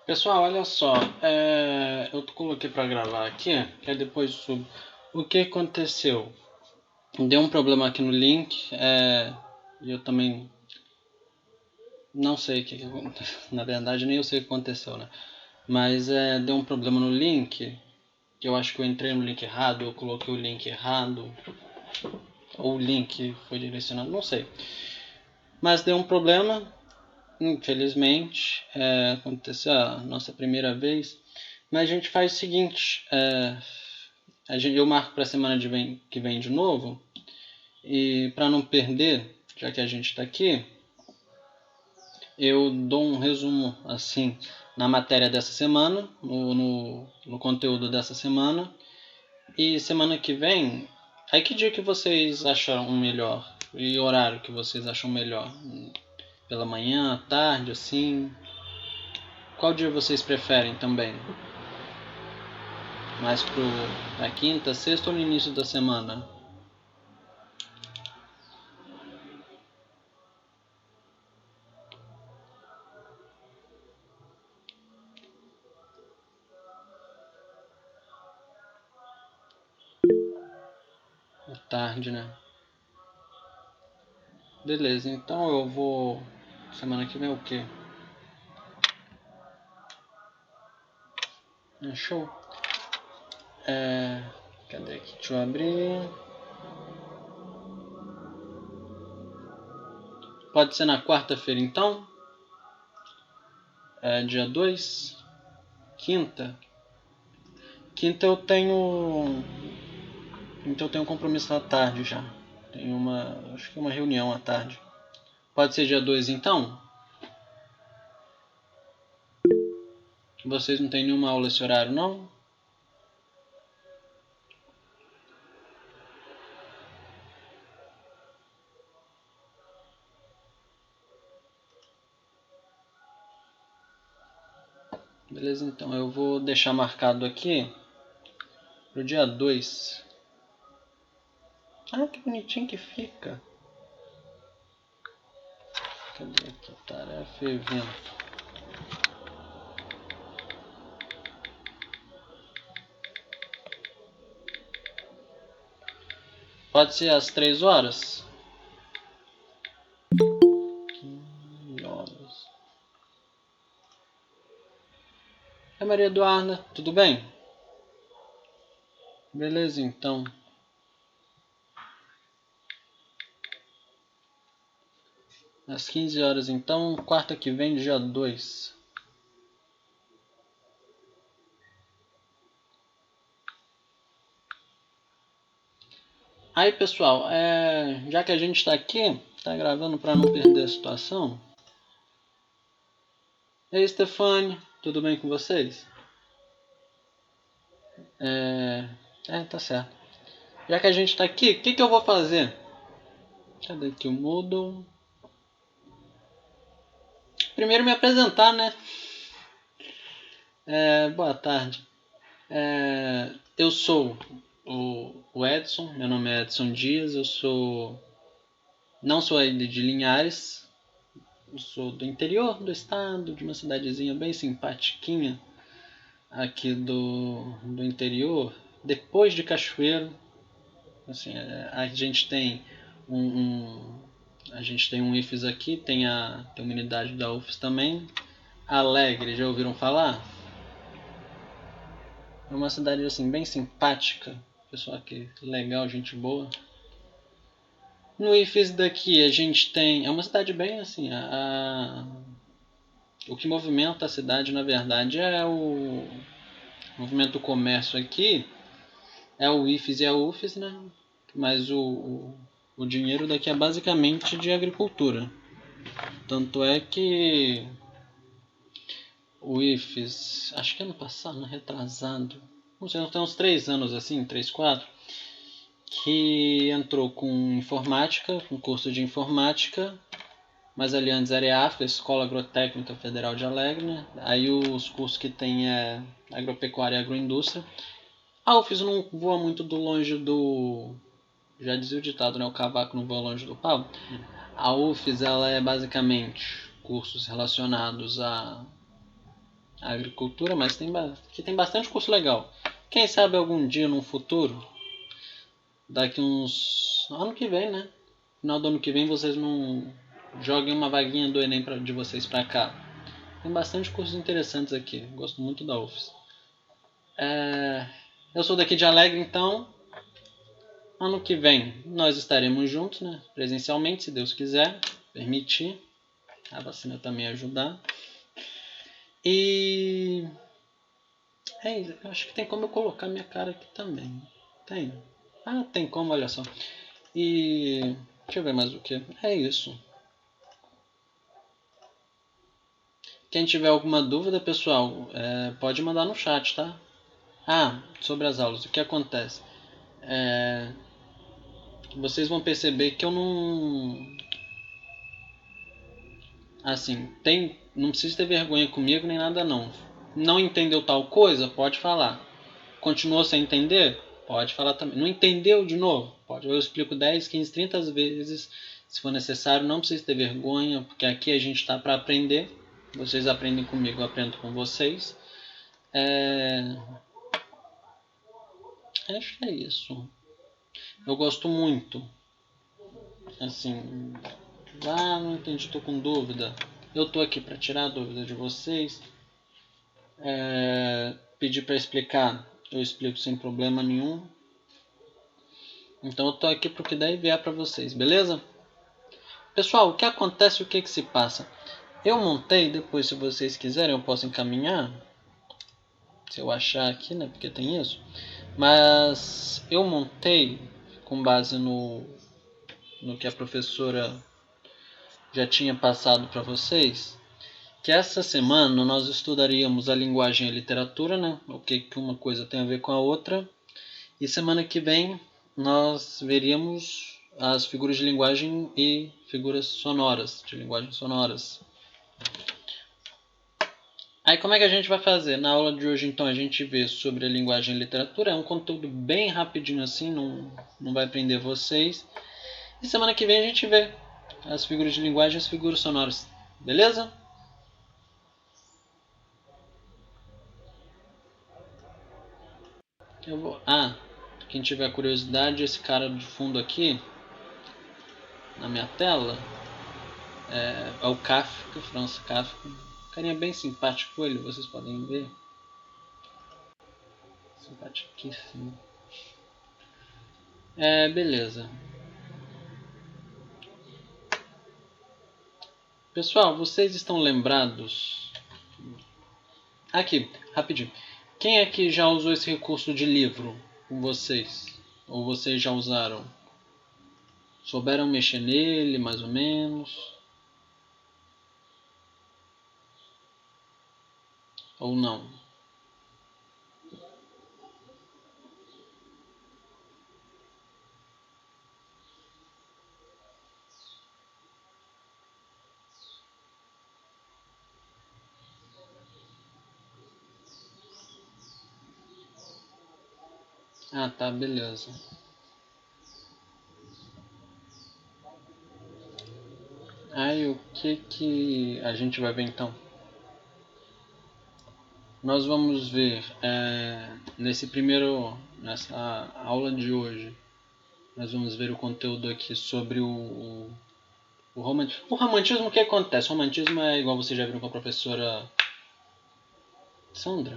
Pessoal, olha só, eu coloquei para gravar aqui, que é depois sobre o que aconteceu. Deu um problema aqui no link, e eu também não sei o que aconteceu. Na verdade, nem eu sei o que aconteceu, né? Mas deu um problema no link, que eu acho que eu entrei no link errado, eu coloquei o link errado, ou o link foi direcionado, não sei. Mas deu um problema, infelizmente, aconteceu a nossa primeira vez. Mas a gente faz o seguinte, eu marco para a semana que vem de novo, e para não perder, já que a gente está aqui, eu dou um resumo assim na matéria dessa semana, no conteúdo dessa semana, e semana que vem, aí que dia que vocês acham melhor? E horário que vocês acham melhor? Pela manhã, à tarde, assim? Qual dia vocês preferem também? Mais pra quinta, sexta ou no início da semana? À tarde, né? Beleza, então eu vou. Semana que vem é o quê? Show. Cadê aqui? Deixa eu abrir. Pode ser na quarta-feira então? Dia 2. Quinta. Quinta eu tenho. Então eu tenho um compromisso à tarde já. Tenho acho que uma reunião à tarde. Pode ser dia 2 então? Vocês não têm nenhuma aula esse horário não? Beleza, então eu vou deixar marcado aqui pro dia 2. Ah, que bonitinho que fica. Cadê aqui? Tarefa e evento. Pode ser às 3 horas? 15 horas. Maria Eduarda, tudo bem? Beleza, então. Às 15 horas, então, quarta que vem, dia 2. Aí, pessoal, já que a gente está aqui, está gravando para não perder a situação. Ei, Stefane, tudo bem com vocês? Tá certo. Já que a gente está aqui, o que eu vou fazer? Cadê aqui o Moodle? Primeiro me apresentar, né? Boa tarde. Eu sou o Edson, meu nome é Edson Dias, não sou aí de Linhares, eu sou do interior do estado, de uma cidadezinha bem simpatiquinha aqui do interior, depois de Cachoeiro. Assim, a gente tem a gente tem um IFES aqui, tem uma unidade da UFES também. Alegre, já ouviram falar? É uma cidade assim bem simpática, pessoal aqui legal, gente boa. No IFES daqui a gente tem, é uma cidade bem assim, o que movimenta a cidade na verdade é o movimento do comércio aqui, é o IFES e a UFES, né? Mas o dinheiro daqui é basicamente de agricultura. Tanto é que o IFES, acho que ano passado, né, retrasado, não sei, tem uns 3 anos assim, 3, 4, que entrou com informática, com curso de informática, mas ali antes era EAF, Escola Agrotécnica Federal de Alegre, né? Aí os cursos que tem é agropecuária e agroindústria. A UFES não voa muito longe do... Já dizia o ditado, né? O cavaco não voa longe do pau. A UFES ela é basicamente cursos relacionados a agricultura, mas aqui tem bastante curso legal. Quem sabe algum dia no futuro, daqui uns ano que vem, né? Final do ano que vem vocês não joguem uma vaguinha do Enem de vocês para cá. Tem bastante cursos interessantes aqui. Gosto muito da UFES. Eu sou daqui de Alegre, então ano que vem nós estaremos juntos, né? Presencialmente, se Deus quiser, permitir. A vacina também ajudar. E eu acho que tem como eu colocar minha cara aqui também. Tem. Tem como, olha só. E deixa eu ver mais o que. É isso. Quem tiver alguma dúvida, pessoal, pode mandar no chat, tá? Sobre as aulas, o que acontece? Vocês vão perceber que eu não... Assim, não precisa ter vergonha comigo nem nada não. Não entendeu tal coisa? Pode falar. Continuou sem entender? Pode falar também. Não entendeu de novo? Pode. Eu explico 10, 15, 30 vezes. Se for necessário, não precisa ter vergonha, porque aqui a gente está para aprender. Vocês aprendem comigo, eu aprendo com vocês. Acho que é isso. Eu gosto muito. Assim, não entendi, estou com dúvida. Eu estou aqui para tirar a dúvida de vocês. Pedir para explicar, eu explico sem problema nenhum. Então eu estou aqui para o que der e vier para vocês, beleza? Pessoal, o que acontece, o que se passa? Eu montei, depois se vocês quiserem eu posso encaminhar. Se eu achar aqui, né? Porque tem isso. Mas eu montei com base no que a professora já tinha passado para vocês. Que essa semana nós estudaríamos a linguagem e a literatura, né? O que uma coisa tem a ver com a outra. E semana que vem nós veríamos as figuras de linguagem e figuras sonoras, de linguagem sonoras. Aí como é que a gente vai fazer? Na aula de hoje então a gente vê sobre a linguagem e literatura, é um conteúdo bem rapidinho assim, não vai prender vocês. E semana que vem a gente vê as figuras de linguagem e as figuras sonoras, beleza? Quem tiver curiosidade, esse cara de fundo aqui na minha tela é o Kafka, Franz Kafka. Carinha bem simpático ele, vocês podem ver. Simpaticíssimo. Beleza. Pessoal, vocês estão lembrados? Aqui, rapidinho. Quem aqui já usou esse recurso de livro com vocês? Ou vocês já usaram? Souberam mexer nele, mais ou menos? Ou não? Tá, beleza. Aí o que a gente vai ver então? Nós vamos ver nessa aula de hoje, nós vamos ver o conteúdo aqui sobre o romantismo. O romantismo, o que acontece? O romantismo é igual vocês já viram com a professora Sandra.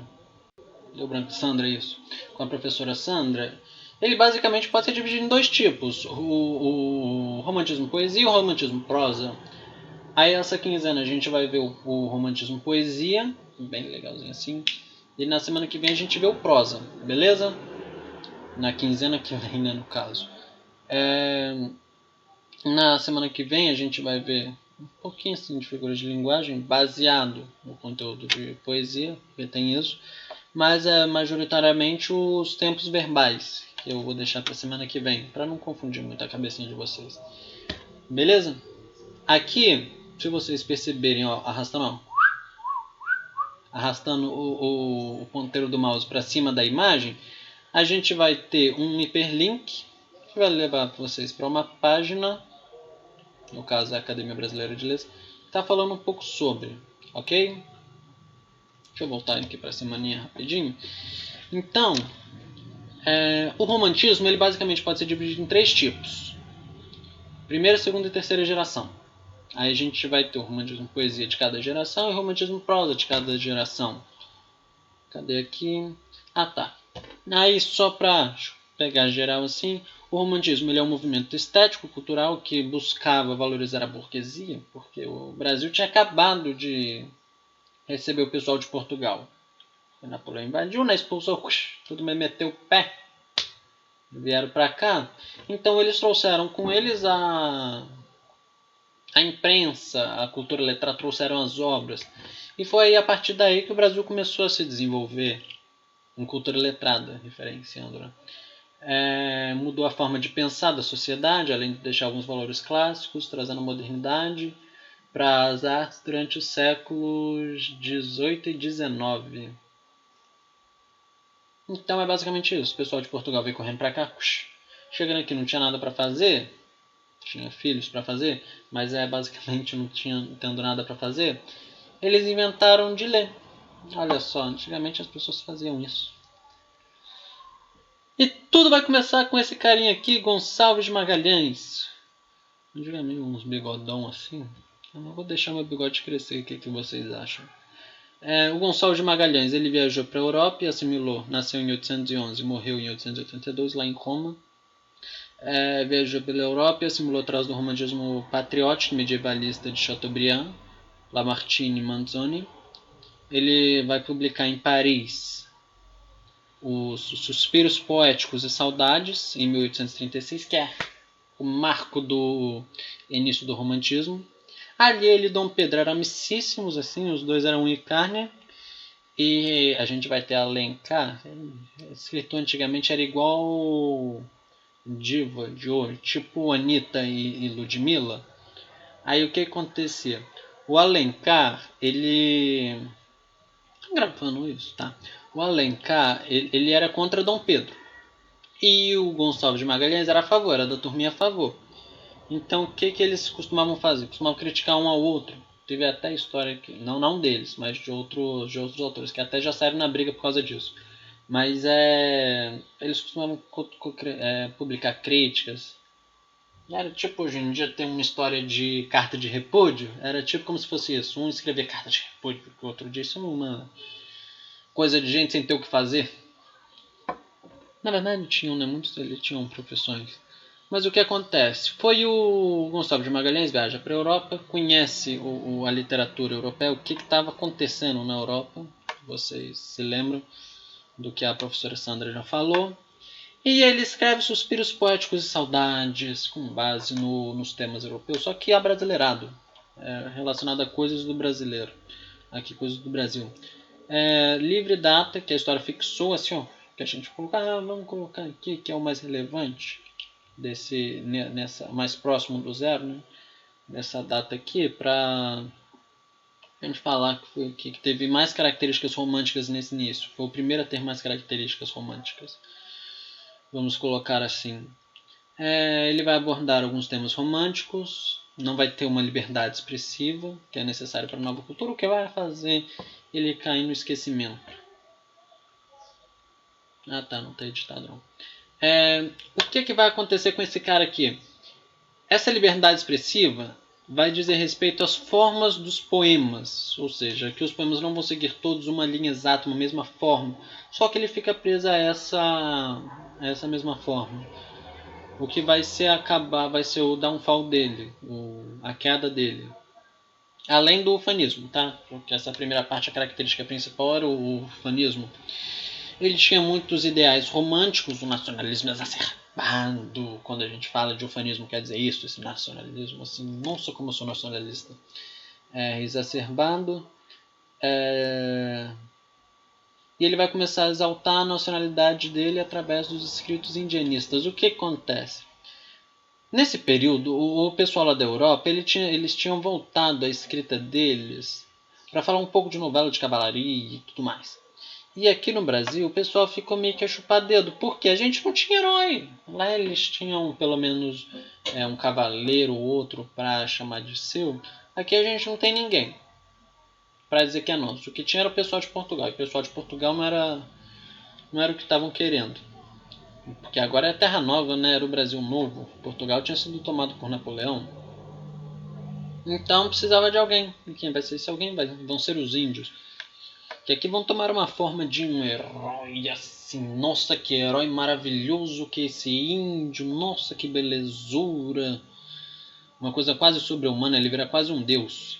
Deu branco, Sandra, isso. Com a professora Sandra. Ele basicamente pode ser dividido em dois tipos: o romantismo poesia e o romantismo prosa. Aí essa quinzena a gente vai ver o romantismo poesia, bem legalzinho assim. E na semana que vem a gente vê o prosa, beleza? Na quinzena que vem, né, no caso. Na semana que vem a gente vai ver um pouquinho assim de figuras de linguagem, baseado no conteúdo de poesia, porque tem isso. Mas majoritariamente os tempos verbais, que eu vou deixar para semana que vem, para não confundir muito a cabecinha de vocês. Beleza? Aqui, se vocês perceberem, ó, arrastando o ponteiro do mouse para cima da imagem, a gente vai ter um hiperlink que vai levar vocês para uma página, no caso a Academia Brasileira de Letras, que está falando um pouco sobre, ok? Deixa eu voltar aqui para a semaninha rapidinho. Então, o romantismo ele basicamente pode ser dividido em 3 tipos. Primeira, segunda e terceira geração. Aí a gente vai ter o romantismo poesia de cada geração e o romantismo prosa de cada geração. Cadê aqui? Ah, tá. Aí só para pegar geral assim, o romantismo ele é um movimento estético, cultural que buscava valorizar a burguesia, porque o Brasil tinha acabado de receber o pessoal de Portugal. O Napoleão invadiu, né? Expulsou, tudo me meteu o pé. Vieram para cá. Então eles trouxeram com eles a imprensa, a cultura letrada, trouxeram as obras. E foi a partir daí que o Brasil começou a se desenvolver em cultura letrada, referenciando, né? Mudou a forma de pensar da sociedade, além de deixar alguns valores clássicos, trazendo modernidade para as artes durante os séculos 18 e 19. Então é basicamente isso. O pessoal de Portugal veio correndo para cá, chegando aqui não tinha nada para fazer, tinha filhos para fazer, mas basicamente não tinha tendo nada para fazer. Eles inventaram de ler. Olha só, antigamente as pessoas faziam isso. E tudo vai começar com esse carinha aqui, Gonçalves de Magalhães. Antigamente uns bigodão assim. Eu não vou deixar meu bigode crescer, o que vocês acham? O Gonçalves de Magalhães, ele viajou para a Europa e assimilou. Nasceu em 811 e morreu em 882 lá em Roma. Viajou pela Europa e assimilou atrás do romantismo patriótico medievalista de Chateaubriand, Lamartine e Manzoni. Ele vai publicar em Paris os Suspiros Poéticos e Saudades, em 1836, que é o marco do início do romantismo. Ali ele e Dom Pedro eram amicíssimos, assim, os dois eram unha e carne. E a gente vai ter Alencar. Escritor antigamente era igual diva de hoje, tipo Anitta e Ludmilla. Aí o que acontecia? O Alencar, ele... Tô gravando isso, tá? O Alencar, ele era contra Dom Pedro. E o Gonçalves de Magalhães era a favor, era da turminha a favor. Então o que eles costumavam fazer? Costumavam criticar um ao outro. Teve até história que, não deles, mas de outros autores, que até já saíram na briga por causa disso. Mas eles costumavam publicar críticas. Era tipo hoje em dia tem uma história de carta de repúdio. Era tipo como se fosse isso. Um escrever carta de repúdio pro outro dia. Isso é uma coisa de gente sem ter o que fazer. Na verdade tinham, né? Muitos deles tinham profissões. Mas o que acontece? Foi o Gonçalves de Magalhães viaja para a Europa, conhece a literatura europeia, o que estava acontecendo na Europa. Vocês se lembram do que a professora Sandra já falou. E ele escreve Suspiros Poéticos e Saudades com base nos temas europeus, só que abrasileirado, relacionado a coisas do brasileiro, aqui coisas do Brasil. Livre data, que a história fixou assim, ó, que a gente colocou, vamos colocar aqui que é o mais relevante nessa mais próximo do zero, né? Nessa data aqui, para a gente falar que teve mais características românticas nesse início. Foi o primeiro a ter mais características românticas. Vamos colocar assim. Ele vai abordar alguns temas românticos, não vai ter uma liberdade expressiva, que é necessária para a nova cultura, o que vai fazer ele cair no esquecimento. Ah tá, não está editado não. O que vai acontecer com esse cara aqui? Essa liberdade expressiva vai dizer respeito às formas dos poemas, ou seja, que os poemas não vão seguir todos uma linha exata, uma mesma forma, só que ele fica preso a essa mesma forma. O que vai ser o downfall dele, a queda dele. Além do ufanismo, tá? Porque essa primeira parte, a característica principal era o ufanismo. Ele tinha muitos ideais românticos, o nacionalismo exacerbado. Quando a gente fala de ufanismo, quer dizer isso, esse nacionalismo, assim, não sou como eu sou nacionalista. Exacerbado. E ele vai começar a exaltar a nacionalidade dele através dos escritos indianistas. O que acontece? Nesse período, o pessoal lá da Europa, eles tinham voltado a escrita deles para falar um pouco de novela de cavalaria e tudo mais. E aqui no Brasil, o pessoal ficou meio que a chupar dedo, porque a gente não tinha herói. Lá eles tinham pelo menos um cavaleiro ou outro para chamar de seu. Aqui a gente não tem ninguém. para dizer que é nosso. O que tinha era o pessoal de Portugal. E o pessoal de Portugal não era o que estavam querendo. Porque agora é terra nova, né? Era o Brasil novo. Portugal tinha sido tomado por Napoleão. Então precisava de alguém. E quem vai ser esse alguém? Vão ser os índios. Que aqui vão tomar uma forma de um herói assim. Nossa, que herói maravilhoso que esse índio. Nossa, que belezura. Uma coisa quase sobre-humana. Ele vira quase um deus.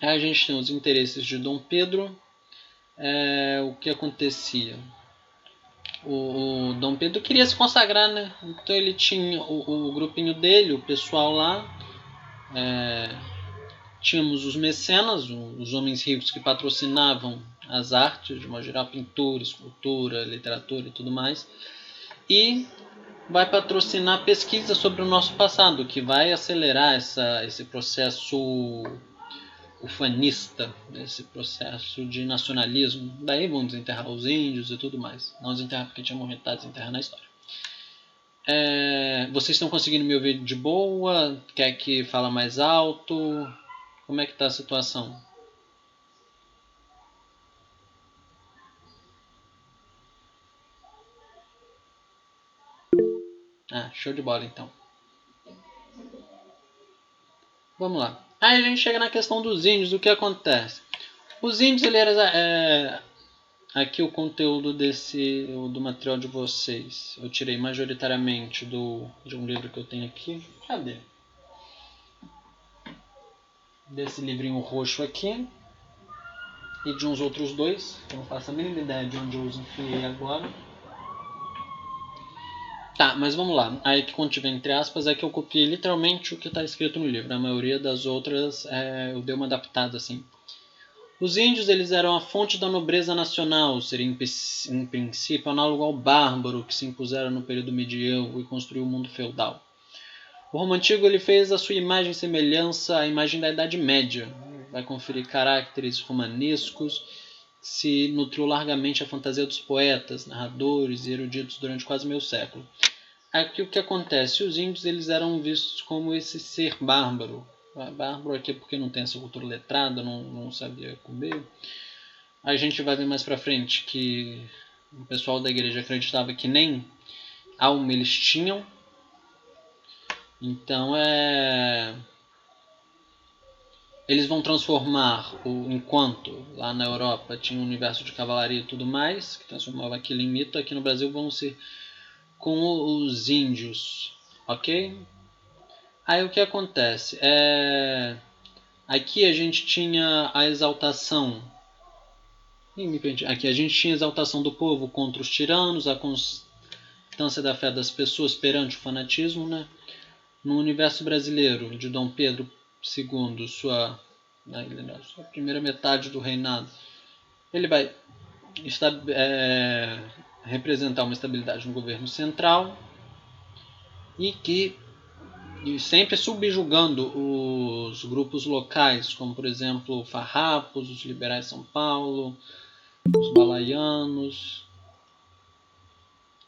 Aí a gente tem os interesses de Dom Pedro. O que acontecia? O Dom Pedro queria se consagrar, né? Então ele tinha o grupinho dele, o pessoal lá. Tínhamos os mecenas, os homens ricos que patrocinavam as artes, de uma geral, pintura, escultura, literatura e tudo mais. E vai patrocinar pesquisa sobre o nosso passado, que vai acelerar esse processo ufanista, esse processo de nacionalismo. Daí vão desenterrar os índios e tudo mais. Não desenterrar porque tinha morrido, tá desenterrar na história. Vocês estão conseguindo me ouvir de boa? Quer que fala mais alto? Como é que tá a situação? Show de bola então. Vamos lá. Aí a gente chega na questão dos índios, o que acontece? Os índios, ele era... aqui o conteúdo do material de vocês, eu tirei majoritariamente de um livro que eu tenho aqui. Cadê? Desse livrinho roxo aqui. E de uns outros dois, que eu não faço a mínima ideia de onde eu os enfiei agora. Tá, mas vamos lá. Aí que quando tiver entre aspas é que eu copiei literalmente o que está escrito no livro. A maioria das outras eu dei uma adaptada assim. Os índios, eles eram a fonte da nobreza nacional, seria em princípio análogo ao bárbaro que se impuseram no período medieval e construiu o mundo feudal. O Roma Antigo, ele fez a sua imagem e semelhança à imagem da Idade Média. Vai conferir caracteres romanescos, se nutriu largamente a fantasia dos poetas, narradores e eruditos durante quase meio século. Aqui o que acontece? Os índios, eles eram vistos como esse ser bárbaro. Bárbaro aqui porque não tem essa cultura letrada, não sabia comer. A gente vai ver mais pra frente que o pessoal da igreja acreditava que nem alma eles tinham. Então eles vão transformar, enquanto lá na Europa tinha um universo de cavalaria e tudo mais, que transformava aquilo em mito, aqui no Brasil vão ser com os índios, ok? Aí o que acontece? Aqui a gente tinha a exaltação. Aqui a gente tinha a exaltação do povo contra os tiranos, a constância da fé das pessoas perante o fanatismo, né? No universo brasileiro de Dom Pedro II, sua primeira metade do reinado, ele vai representar uma estabilidade no governo central e sempre subjugando os grupos locais, como por exemplo farrapos, os liberais São Paulo, os balaianos.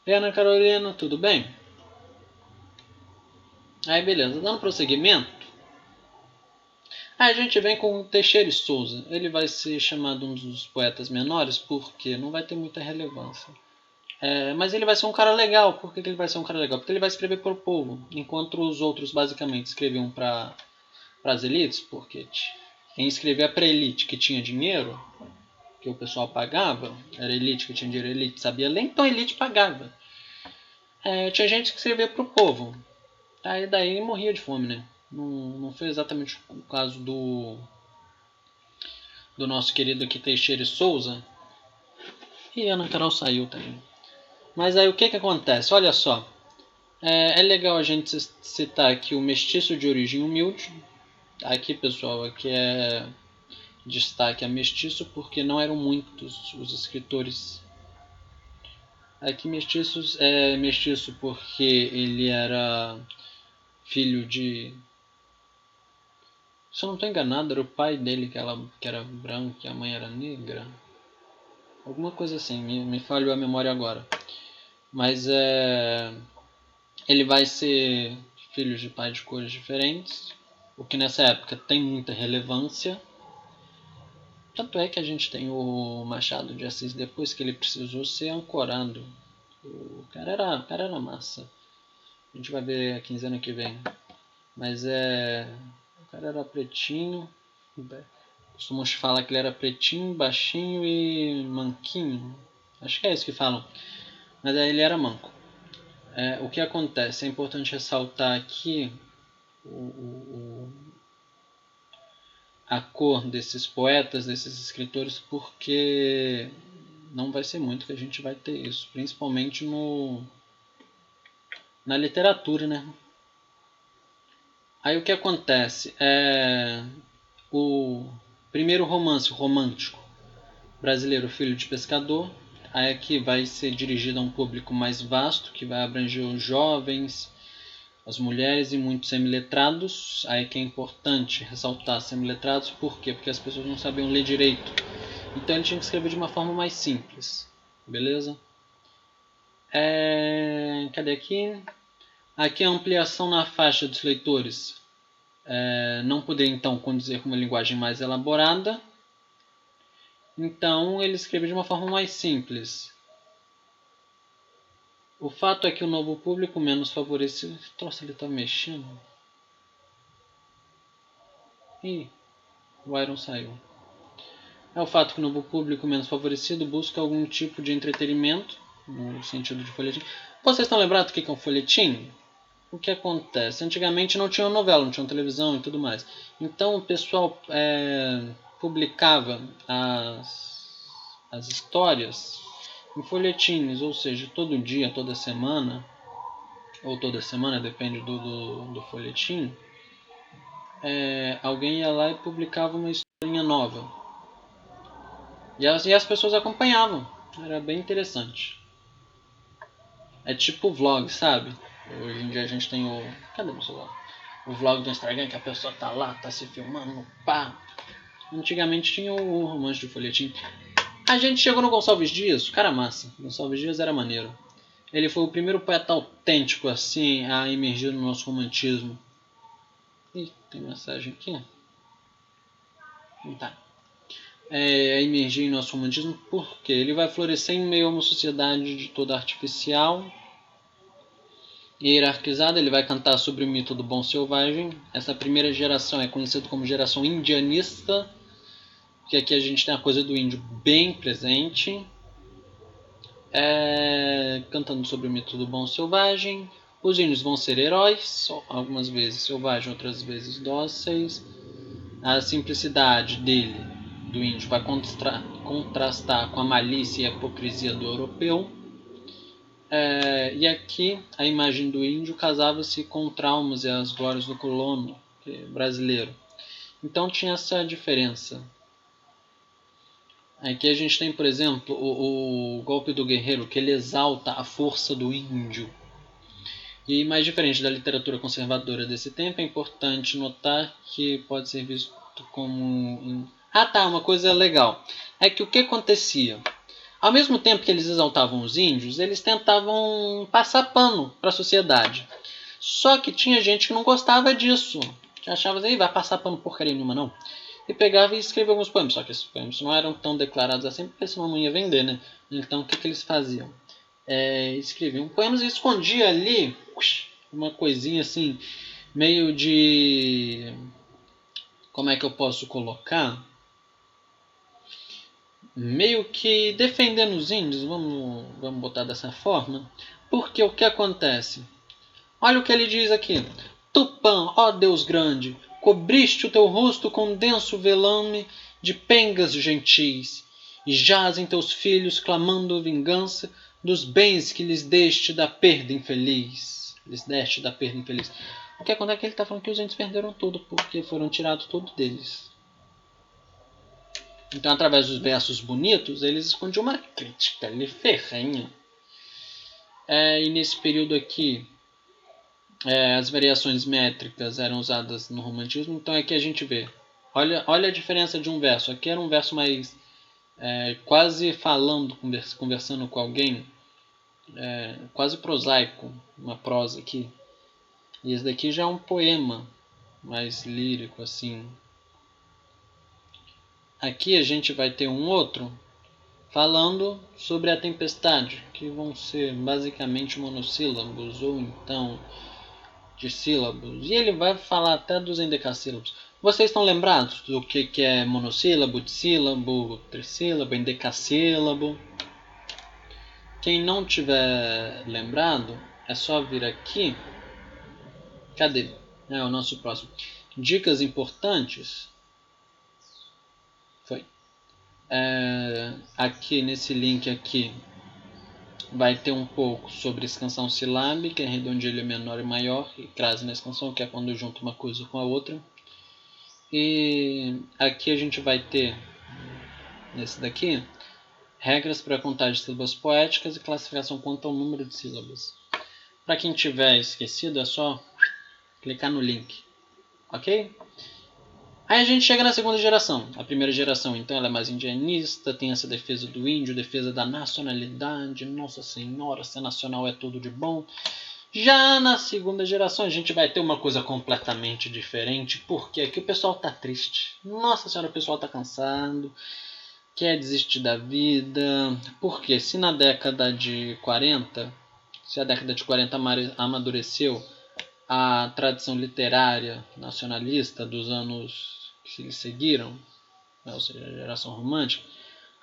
E Ana Carolina, tudo bem? Aí beleza, dando prosseguimento, a gente vem com o Teixeira e Souza. Ele vai ser chamado um dos poetas menores porque não vai ter muita relevância. Mas ele vai ser um cara legal. Por que ele vai ser um cara legal? Porque ele vai escrever para o povo, enquanto os outros basicamente escreviam para as elites, porque quem escrevia para a elite que tinha dinheiro, que o pessoal pagava, era a elite que tinha dinheiro, a elite sabia ler, então a elite pagava. Tinha gente que escrevia para o povo. Aí daí morria de fome, né? Não foi exatamente o caso do nosso querido aqui Teixeira e Souza. E a Ana Carol saiu também. Mas aí o que acontece? Olha só. É legal a gente citar aqui o mestiço de origem humilde. Aqui, pessoal, aqui é destaque a mestiço porque não eram muitos os escritores. Aqui mestiço porque ele era filho de... Se eu não estou enganado, era o pai dele que era branco e a mãe era negra. Alguma coisa assim, me falhou a memória agora. Mas ele vai ser filho de pais de cores diferentes, o que nessa época tem muita relevância. Tanto é que a gente tem o Machado de Assis depois que ele precisou ser ancorado. O cara era massa. A gente vai ver a quinzena que vem. Mas o cara era pretinho. Costumam falar que ele era pretinho, baixinho e manquinho. Acho que é isso que falam. Mas aí ele era manco. O que acontece? É importante ressaltar aqui a cor desses poetas, desses escritores, porque não vai ser muito que a gente vai ter isso, principalmente na literatura, né? Aí o que acontece? O primeiro romance romântico brasileiro, Filho de Pescador, aí aqui vai ser dirigido a um público mais vasto, que vai abranger os jovens, as mulheres e muitos semiletrados. Aí que é importante ressaltar semiletrados, por quê? Porque as pessoas não sabiam ler direito. Então ele tinha que escrever de uma forma mais simples, beleza? Cadê aqui? Aqui a ampliação na faixa dos leitores. Não poder então condizer com uma linguagem mais elaborada. Então ele escreve de uma forma mais simples. O fato é que o novo público menos favorecido... Nossa, ele tá mexendo. Ih, o Iron saiu. É o fato que o novo público menos favorecido busca algum tipo de entretenimento, no sentido de folhetim. Vocês estão lembrados do que é um folhetim? O que acontece? Antigamente não tinha novela, não tinha televisão e tudo mais. Então o pessoal publicava as histórias em folhetins, ou seja, todo dia, toda semana, ou toda semana, depende do folhetim, alguém ia lá e publicava uma historinha nova. E as pessoas acompanhavam. Era bem interessante. É tipo vlog, sabe? Hoje em dia a gente tem o... Cadê meu celular? O vlog do Instagram, que a pessoa tá lá, tá se filmando, pá. Antigamente tinha o romance de folhetim. A gente chegou no Gonçalves Dias, cara massa. Gonçalves Dias era maneiro. Ele foi o primeiro poeta autêntico, assim, a emergir no nosso romantismo. Ih, tem mensagem aqui? Não tá. A emergir em nosso romantismo porque ele vai florescer em meio a uma sociedade de toda artificial e hierarquizada. Ele vai cantar sobre o mito do bom selvagem. Essa primeira geração é conhecida como geração indianista, porque aqui a gente tem a coisa do índio bem presente. Cantando sobre o mito do bom selvagem. Os índios vão ser heróis, algumas vezes selvagens, outras vezes dóceis. A simplicidade do índio, vai contrastar com a malícia e a hipocrisia do europeu. E aqui a imagem do índio casava-se com traumas e as glórias do colono brasileiro. Então tinha essa diferença. Aqui a gente tem, por exemplo, o golpe do guerreiro, que ele exalta a força do índio. E mais diferente da literatura conservadora desse tempo, é importante notar que pode ser visto como... uma coisa legal. É que o que acontecia? Ao mesmo tempo que eles exaltavam os índios, eles tentavam passar pano para a sociedade. Só que tinha gente que não gostava disso. Que achava assim, vai passar pano porcaria nenhuma não. E pegava e escrevia alguns poemas. Só que esses poemas não eram tão declarados assim, porque senão não ia vender, né? Então o que eles faziam? Escreviam poemas e escondia ali uma coisinha assim, meio de... Como é que eu posso colocar? Meio que defendendo os índios, vamos botar dessa forma. Porque o que acontece? Olha o que ele diz aqui. Tupã, ó Deus grande, cobriste o teu rosto com denso velame de pengas gentis, e jazem teus filhos clamando vingança dos bens que lhes deste da perda infeliz. O que acontece é que ele está falando que os índios perderam tudo, porque foram tirados tudo deles. Então, através dos versos bonitos, eles escondiam uma crítica ali ferrenha. E nesse período aqui, as variações métricas eram usadas no romantismo. Então aqui a gente vê. Olha a diferença de um verso. Aqui era um verso mais quase falando, conversando com alguém. Quase prosaico, uma prosa aqui. E esse daqui já é um poema mais lírico, assim. aqui a gente vai ter um outro falando sobre a tempestade, que vão ser basicamente monossílabos ou então dissílabos. E ele vai falar até dos endecassílabos. Vocês estão lembrados do que é monossílabo, dissílabo, trissílabo, endecassílabo? Quem não tiver lembrado, é só vir aqui. Cadê? É o nosso próximo. Dicas importantes. Foi. Aqui nesse link aqui vai ter um pouco sobre expansão silábica, redondilho menor e maior, e crase na expansão, que é quando junta uma coisa com a outra. E aqui a gente vai ter, nesse daqui, regras para contagem de sílabas poéticas e classificação quanto ao número de sílabas. Para quem tiver esquecido, é só clicar no link, ok? Aí a gente chega na segunda geração. A primeira geração, então, ela é mais indianista, tem essa defesa do índio, defesa da nacionalidade. Nossa senhora, ser nacional é tudo de bom. Já na segunda geração a gente vai ter uma coisa completamente diferente, porque aqui o pessoal tá triste. Nossa senhora, o pessoal tá cansado, quer desistir da vida. Porque se na década de 40, se a década de 40 amadureceu a tradição literária nacionalista dos anos que se seguiram, ou seja, a geração romântica,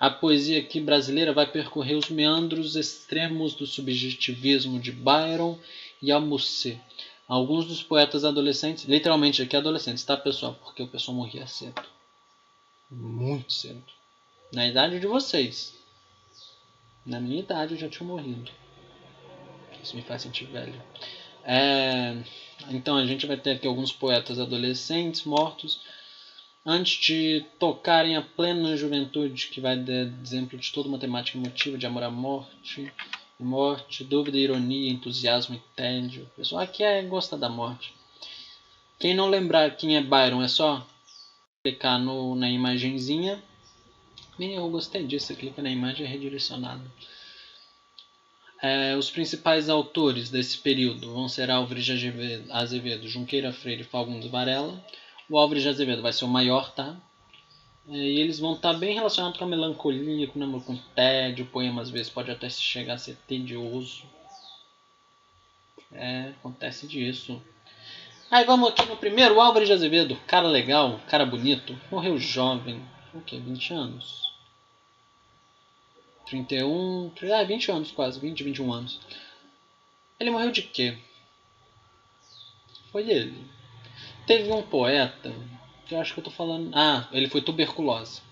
a poesia aqui brasileira vai percorrer os meandros extremos do subjetivismo de Byron e Almocet. Alguns dos poetas adolescentes, literalmente aqui adolescentes, tá pessoal? Porque o pessoal morria cedo. Muito cedo. Na idade de vocês. Na minha idade eu já tinha morrido. Isso me faz sentir velho. Então a gente vai ter aqui alguns poetas adolescentes mortos antes de tocarem a plena juventude, que vai dar exemplo de toda uma temática emotiva de amor à morte, dúvida, ironia, entusiasmo e tédio. O pessoal aqui gosta da morte. Quem não lembrar quem é Byron, é só clicar na imagenzinha. Eu gostei disso, você clica na imagem e é redirecionado. Os principais autores desse período vão ser Álvares de Azevedo, Junqueira Freire e Fagundes Varela. O Álvares de Azevedo vai ser o maior, tá? E eles vão estar bem relacionados com a melancolia, com tédio. O poema às vezes pode até chegar a ser tedioso. Acontece disso. Aí vamos aqui no primeiro, o Álvares de Azevedo. Cara legal, cara bonito. Morreu jovem. O quê? 20 anos? 31... 20 anos quase. 20, 21 anos. Ele morreu de quê? Foi ele. Teve um poeta, que eu acho que eu tô falando... ele foi tuberculose.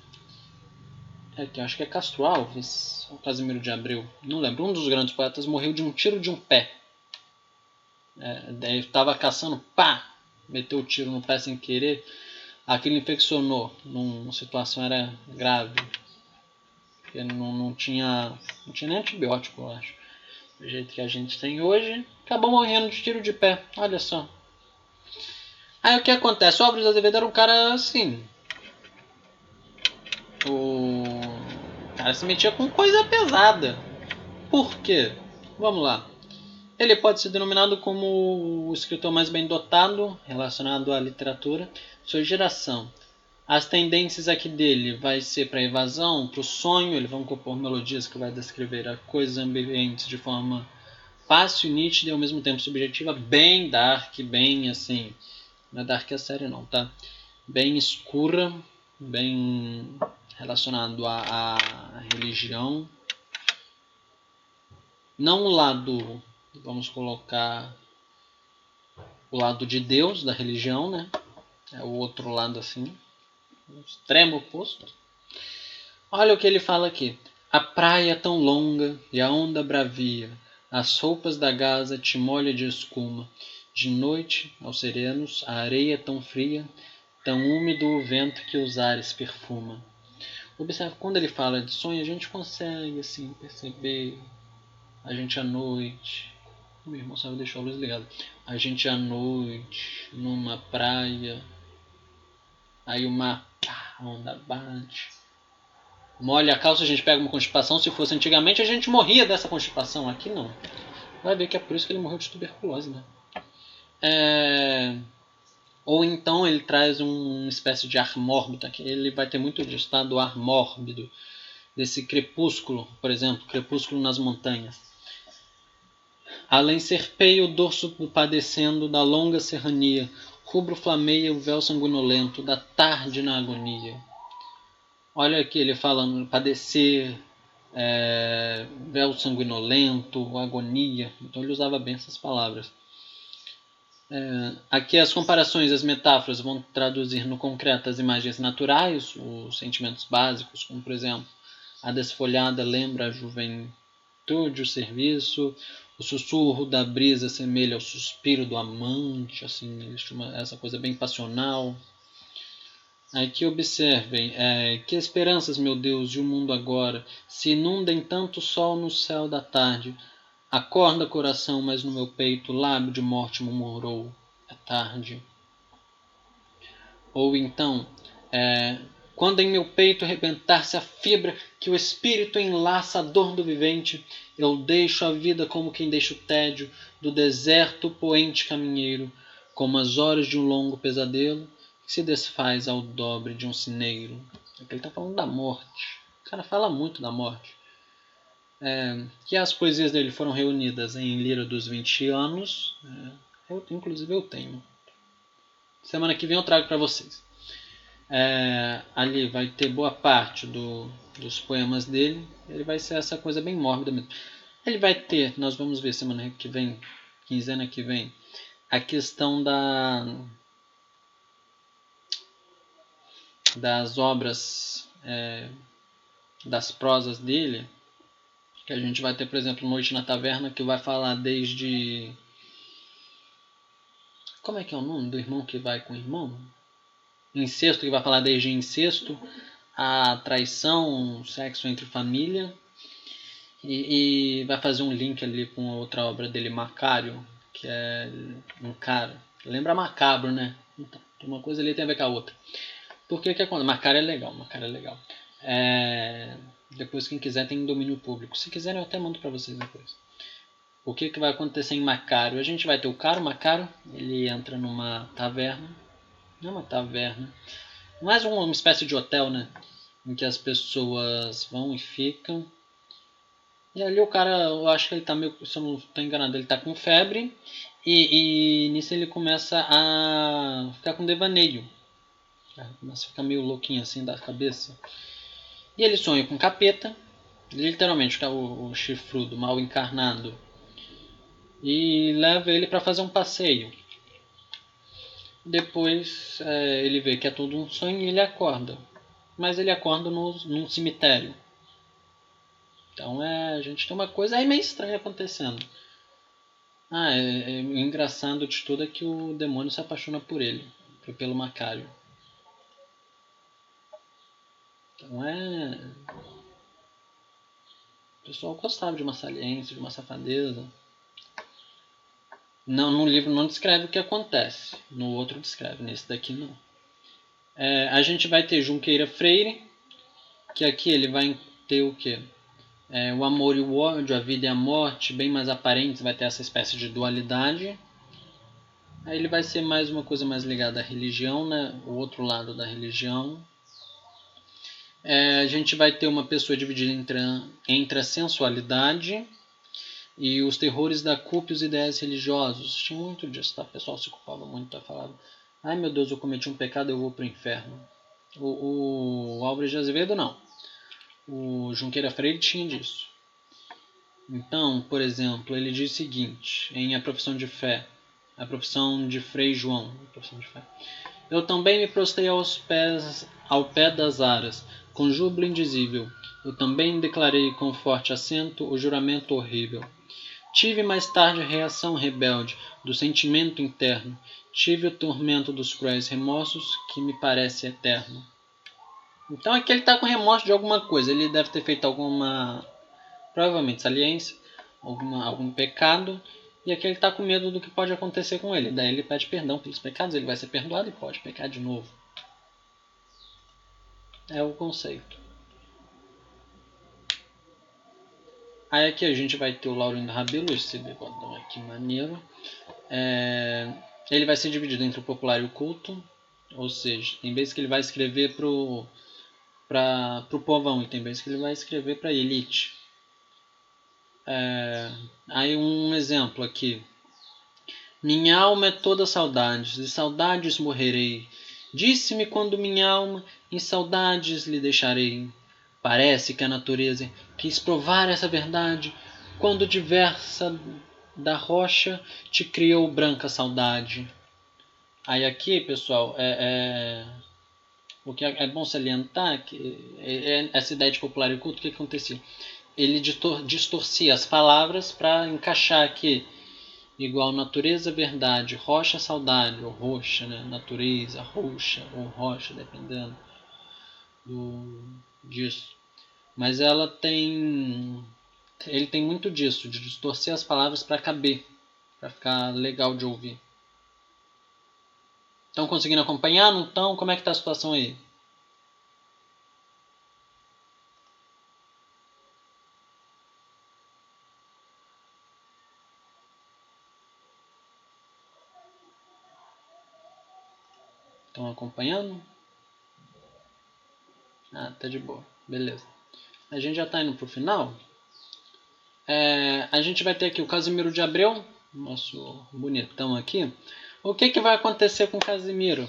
Que eu acho que é Castro Alves, ou Casimiro de Abreu, não lembro. Um dos grandes poetas morreu de um tiro de um pé. Ele estava caçando, pá! Meteu o tiro no pé sem querer. Aquilo infeccionou. A situação era grave. Porque não tinha nem antibiótico, eu acho. Do jeito que a gente tem hoje. Acabou morrendo de tiro de pé. Olha só. Aí o que acontece? O Álvares de Azevedo era um cara assim. O cara se metia com coisa pesada. Por quê? Vamos lá. Ele pode ser denominado como o escritor mais bem dotado relacionado à literatura. Sua geração. As tendências aqui dele vai ser para evasão, para o sonho. Ele vai compor melodias que vai descrever a coisas ambientes de forma fácil, nítida e ao mesmo tempo subjetiva. Bem dark, bem assim... Não é dark a série não, tá? Bem escura, bem relacionado à religião. Não o lado, vamos colocar, o lado de Deus, da religião, né? É o outro lado assim, o extremo oposto. Olha o que ele fala aqui. A praia tão longa e a onda bravia, as roupas da Gaza te molha de escuma. De noite, aos serenos, a areia tão fria, tão úmido o vento que os ares perfuma. Observe, quando ele fala de sonho, a gente consegue assim perceber a gente à noite. Meu irmão sabe deixar a luz ligada. A gente à noite, numa praia, aí uma onda bate. Molha a calça, a gente pega uma constipação. Se fosse antigamente, a gente morria dessa constipação. Aqui não. Vai ver que é por isso que ele morreu de tuberculose, né? Ou então ele traz uma espécie de ar mórbido, que ele vai ter muito disso, tá? Do ar mórbido, desse crepúsculo, por exemplo, crepúsculo nas montanhas. Além serpeia o dorso padecendo da longa serrania, rubro flameia o véu sanguinolento da tarde na agonia. Olha aqui ele falando, padecer, véu sanguinolento, agonia. Então ele usava bem essas palavras. Aqui as comparações, as metáforas vão traduzir no concreto as imagens naturais, os sentimentos básicos, como por exemplo, a desfolhada lembra a juventude, o serviço, o sussurro da brisa assemelha ao suspiro do amante, assim, essa coisa bem passional. Aqui observem, que esperanças, meu Deus, de um mundo agora, se inundem tanto sol no céu da tarde. Acorda, coração, mas no meu peito, lábio de morte murmurou, é tarde. Ou então, quando em meu peito rebentar-se a fibra que o espírito enlaça a dor do vivente, eu deixo a vida como quem deixa o tédio do deserto poente caminheiro, como as horas de um longo pesadelo que se desfaz ao dobre de um sineiro. Aqui ele está falando da morte. O cara fala muito da morte. Que as poesias dele foram reunidas em Lira dos 20 anos. Inclusive eu tenho. Semana que vem eu trago para vocês. Ali vai ter boa parte dos poemas dele. Ele vai ser essa coisa bem mórbida mesmo. Ele vai ter, nós vamos ver semana que vem, quinzena que vem, a questão das obras, das prosas dele, que a gente vai ter, por exemplo, Noite na Taverna, que vai falar desde... Como é que é o nome do irmão que vai com o irmão? Incesto, que vai falar desde incesto, a traição, sexo entre família, e vai fazer um link ali com outra obra dele, Macário, que é um cara... Lembra Macabro, né? Então, uma coisa ali tem a ver com a outra. Por que acontece? Macário é legal, Macário é legal. Depois, quem quiser, tem domínio público. Se quiserem, eu até mando para vocês depois. O que vai acontecer em Macário? A gente vai ter o Macário, ele entra numa taverna. Não é uma taverna, mais uma espécie de hotel, né? Em que as pessoas vão e ficam. E ali o cara, eu acho que ele tá meio, se eu não estou enganado, ele tá com febre. E nisso ele começa a ficar com devaneio. Começa a ficar meio louquinho assim da cabeça. E ele sonha com capeta, literalmente o chifrudo mal encarnado, e leva ele para fazer um passeio. Depois ele vê que é tudo um sonho e ele acorda. Mas ele acorda num cemitério. Então a gente tem uma coisa aí meio estranha acontecendo. O engraçado de tudo é que o demônio se apaixona por ele, pelo Macário. Então o pessoal gostava de uma saliência, de uma safadeza. Não, no livro não descreve o que acontece. No outro descreve, nesse daqui não. A gente vai ter Junqueira Freire, que aqui ele vai ter o quê? O amor e o ódio, a vida e a morte, bem mais aparentes, vai ter essa espécie de dualidade. Aí ele vai ser mais uma coisa mais ligada à religião, né? O outro lado da religião. A gente vai ter uma pessoa dividida entre a sensualidade e os terrores da culpa e os ideais religiosos. Tinha muito disso, tá? O pessoal se culpava muito, tá? Falava, ai meu Deus, eu cometi um pecado, eu vou pro inferno. O Álvares de Azevedo não. O Junqueira Freire tinha disso. Então, por exemplo, ele diz o seguinte, em A Profissão de Fé, a profissão de Frei João, eu também me prostrei ao pé das aras, com júbilo indizível. Eu também declarei com forte acento o juramento horrível. Tive mais tarde a reação rebelde do sentimento interno. Tive o tormento dos cruéis remorsos que me parece eterno. Então aqui ele está com remorso de alguma coisa. Ele deve ter feito alguma, provavelmente saliência, algum pecado. E aqui ele está com medo do que pode acontecer com ele. Daí ele pede perdão pelos pecados. Ele vai ser perdoado e pode pecar de novo. É o conceito. Aí aqui a gente vai ter o Laurindo Rabelo, esse bigodão aqui maneiro. ele vai ser dividido entre o popular e o culto, ou seja, tem vezes que ele vai escrever pro povão e tem vezes que ele vai escrever para a elite. Aí um exemplo aqui. Minha alma é toda saudades, e saudades morrerei. Disse-me quando minha alma em saudades lhe deixarei. Parece que a natureza quis provar essa verdade, quando diversa da rocha te criou branca saudade. Aí aqui, pessoal, o que é bom salientar que essa ideia de popular e culto, o que acontecia? Ele distorcia as palavras para encaixar aqui igual natureza, verdade, rocha, saudade, ou roxa, né? Natureza, roxa, ou rocha, dependendo disso. Mas ele tem muito disso, de distorcer as palavras para caber, para ficar legal de ouvir. Estão conseguindo acompanhar? Não estão? Como é que está a situação aí? Estão acompanhando? Ah, tá de boa. Beleza. A gente já está indo pro final. A gente vai ter aqui o Casimiro de Abreu, nosso bonitão aqui. O que vai acontecer com Casimiro?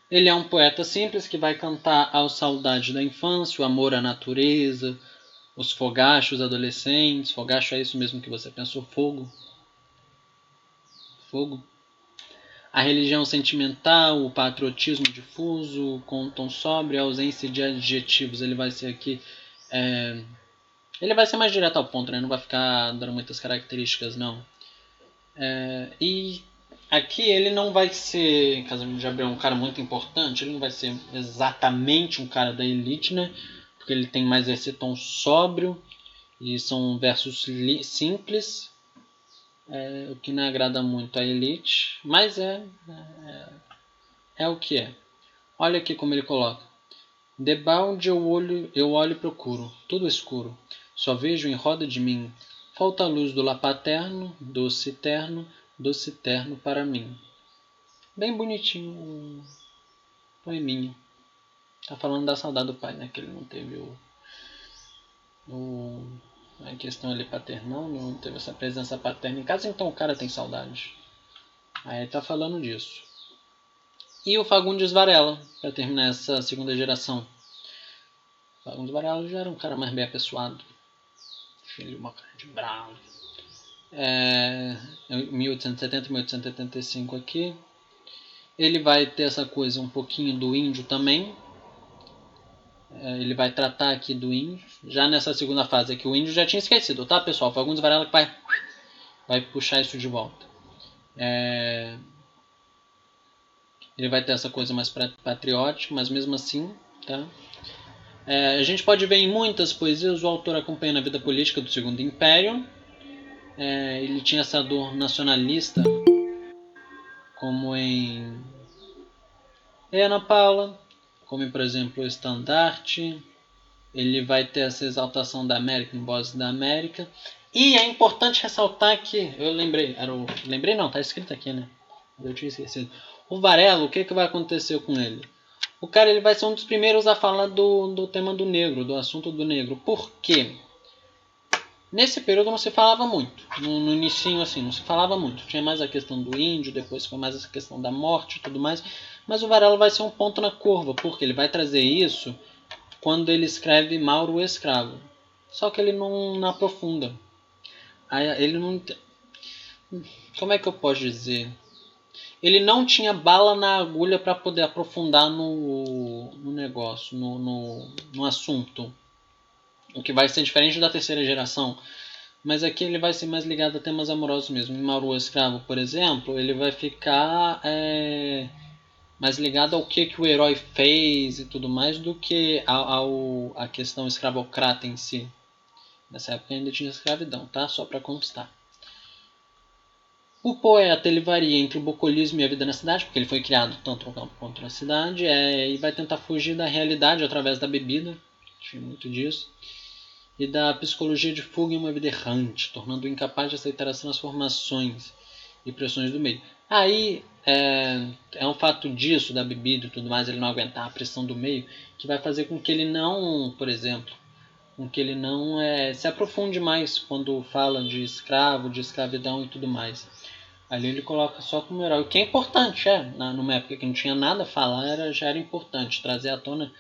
Ele é um poeta simples que vai cantar a saudade da infância, o amor à natureza, os fogachos adolescentes. Fogacho é isso mesmo que você pensou, fogo. Fogo. A religião sentimental, o patriotismo difuso, com um tom sóbrio, a ausência de adjetivos. Ele vai ser aqui... ele vai ser mais direto ao ponto, né? Não vai ficar dando muitas características, não. E aqui ele não vai ser, em Casimiro de Abreu, um cara muito importante. Ele não vai ser exatamente um cara da elite, né? Porque ele tem mais esse tom sóbrio e são versos simples, o que não agrada muito a elite, mas é o que é. Olha aqui como ele coloca. Debalde eu olho e procuro, tudo escuro, só vejo em roda de mim, falta a luz do lar paterno, doce terno para mim. Bem bonitinho um poeminha. Tá falando da saudade do pai, né? Que ele não teve a questão ali paternal, não teve essa presença paterna em casa, então o cara tem saudade. Aí tá falando disso. E o Fagundes Varela, para terminar essa segunda geração. O Fagundes Varela já era um cara mais bem apessoado. Tinha ali uma cara de bravo. 1870 e 1875 aqui. Ele vai ter essa coisa um pouquinho do índio também. Ele vai tratar aqui do índio. Já nessa segunda fase aqui, o índio já tinha esquecido, tá, pessoal? Foi alguns Varela que vai puxar isso de volta. Ele vai ter essa coisa mais patriótica, mas mesmo assim, tá? A gente pode ver em muitas poesias o autor acompanhando a vida política do Segundo Império. Ele tinha essa dor nacionalista, como em Ana Paula, como por exemplo o Estandarte. Ele vai ter essa exaltação da América, em Vozes da América. E é importante ressaltar que, eu lembrei, lembrei não, tá escrito aqui, né? Eu tinha esquecido. O Varela, o que vai acontecer com ele? O cara ele vai ser um dos primeiros a falar do tema do negro, do assunto do negro. Por quê? Nesse período não se falava muito. No inicinho, assim, não se falava muito. Tinha mais a questão do índio, depois foi mais essa questão da morte e tudo mais. Mas o Varela vai ser um ponto na curva, porque ele vai trazer isso quando ele escreve Mauro o Escravo. Só que ele não aprofunda. Ele não... Como é que eu posso dizer? Ele não tinha bala na agulha para poder aprofundar no negócio, no assunto. O que vai ser diferente da terceira geração. Mas aqui ele vai ser mais ligado a temas amorosos mesmo. Em Mauro o Escravo, por exemplo, ele vai ficar mais ligado ao que o herói fez e tudo mais do que a questão escravocrata em si. Nessa época ainda tinha escravidão, tá? Só para constar. O poeta ele varia entre o bucolismo e a vida na cidade, porque ele foi criado tanto no campo quanto na cidade, e vai tentar fugir da realidade através da bebida, tinha muito disso, e da psicologia de fuga em uma vida errante, tornando-o incapaz de aceitar as transformações e pressões do meio. Aí é um fato disso, da bebida e tudo mais, ele não aguentar a pressão do meio, que vai fazer com que ele não, por exemplo, com que ele não se aprofunde mais quando fala de escravo, de escravidão e tudo mais. Ali ele coloca só como herói, o que é importante, numa época que não tinha nada a falar, já era importante, trazer à tona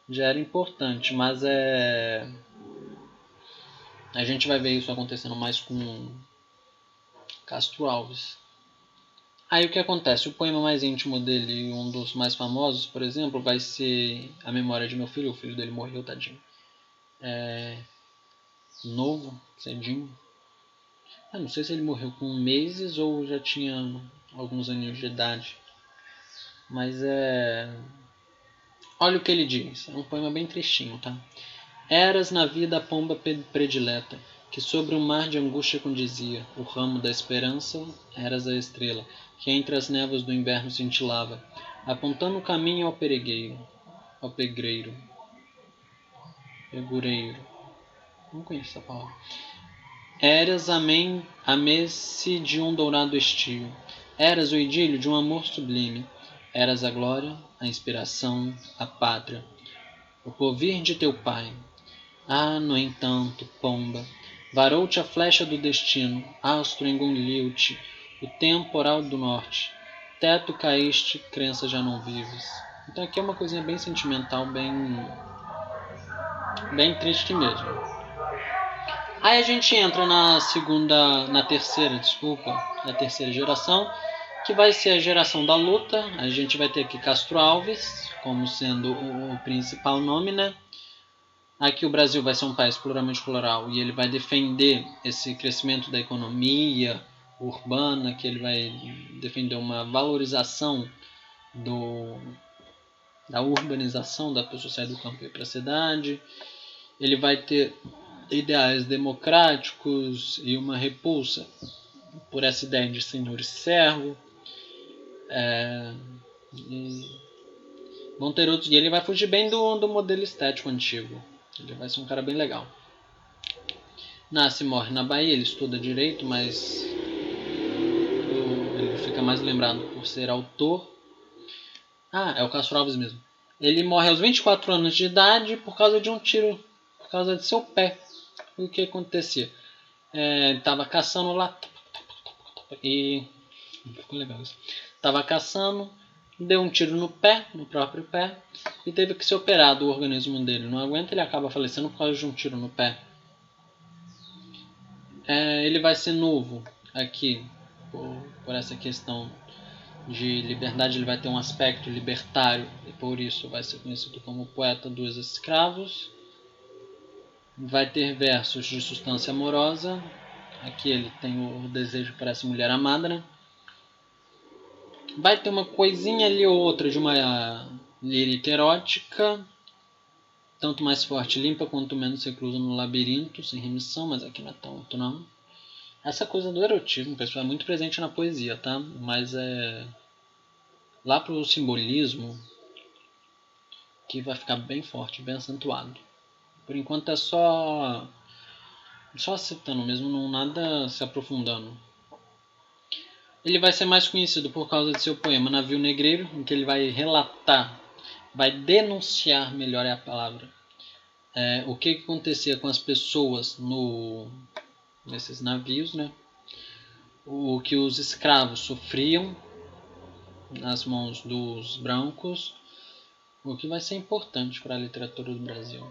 já era importante, mas a gente vai ver isso acontecendo mais com Castro Alves. Aí o que acontece? O poema mais íntimo dele, um dos mais famosos, por exemplo, vai ser A Memória de Meu Filho. O filho dele morreu, tadinho. Novo, cedinho. Eu não sei se ele morreu com meses ou já tinha alguns aninhos de idade. Mas olha o que ele diz. É um poema bem tristinho, tá? Eras na vida a pomba predileta, que sobre um mar de angústia condizia. O ramo da esperança, eras a estrela, que entre as névoas do inverno cintilava, apontando o caminho ao peregueiro, ao pegreiro, pegureiro. Não conheço essa palavra. Eras a messe de um dourado estio. Eras o idílio de um amor sublime. Eras a glória, a inspiração, a pátria, o porvir de teu pai. Ah, no entanto, pomba, varou-te a flecha do destino, astro engoliu-te o temporal do norte. Teto caíste, crença já não vives. Então aqui é uma coisinha bem sentimental, bem triste mesmo. Aí a gente entra na terceira geração, que vai ser a geração da luta. A gente vai ter aqui Castro Alves como sendo o principal nome, né? Aqui o Brasil vai ser um país puramente plural e ele vai defender esse crescimento da economia urbana, que ele vai defender uma valorização da urbanização, da pessoa sair do campo e ir para a cidade. Ele vai ter ideais democráticos e uma repulsa por essa ideia de senhor e servo. Vão ter outros, e ele vai fugir bem do modelo estético antigo. Ele vai ser um cara bem legal. Nasce e morre na Bahia, ele estuda direito, mas ele fica mais lembrado por ser autor. É o Castro Alves mesmo. Ele morre aos 24 anos de idade por causa de um tiro, por causa de seu pé. O que acontecia? Tava caçando lá e ficou legal isso. Tava caçando, deu um tiro no pé, no próprio pé, e teve que ser operado. O organismo dele não aguenta, ele acaba falecendo por causa de um tiro no pé. Ele vai ser novo aqui por essa questão de liberdade. Ele vai ter um aspecto libertário e por isso vai ser conhecido como poeta dos escravos. Vai ter versos de substância amorosa. Aqui ele tem o desejo por essa mulher amada, né? Vai ter uma coisinha ali ou outra de uma lírica erótica, tanto mais forte limpa quanto menos reclusa no labirinto, sem remissão, mas aqui não é tanto não. Essa coisa do erotismo, pessoal, é muito presente na poesia, tá? Mas lá pro simbolismo que vai ficar bem forte, bem acentuado. Por enquanto é só citando mesmo, não nada se aprofundando. Ele vai ser mais conhecido por causa de seu poema Navio Negreiro, em que ele vai relatar, vai denunciar, melhor é a palavra, o que acontecia com as pessoas nesses navios, né? O que os escravos sofriam nas mãos dos brancos, o que vai ser importante para a literatura do Brasil.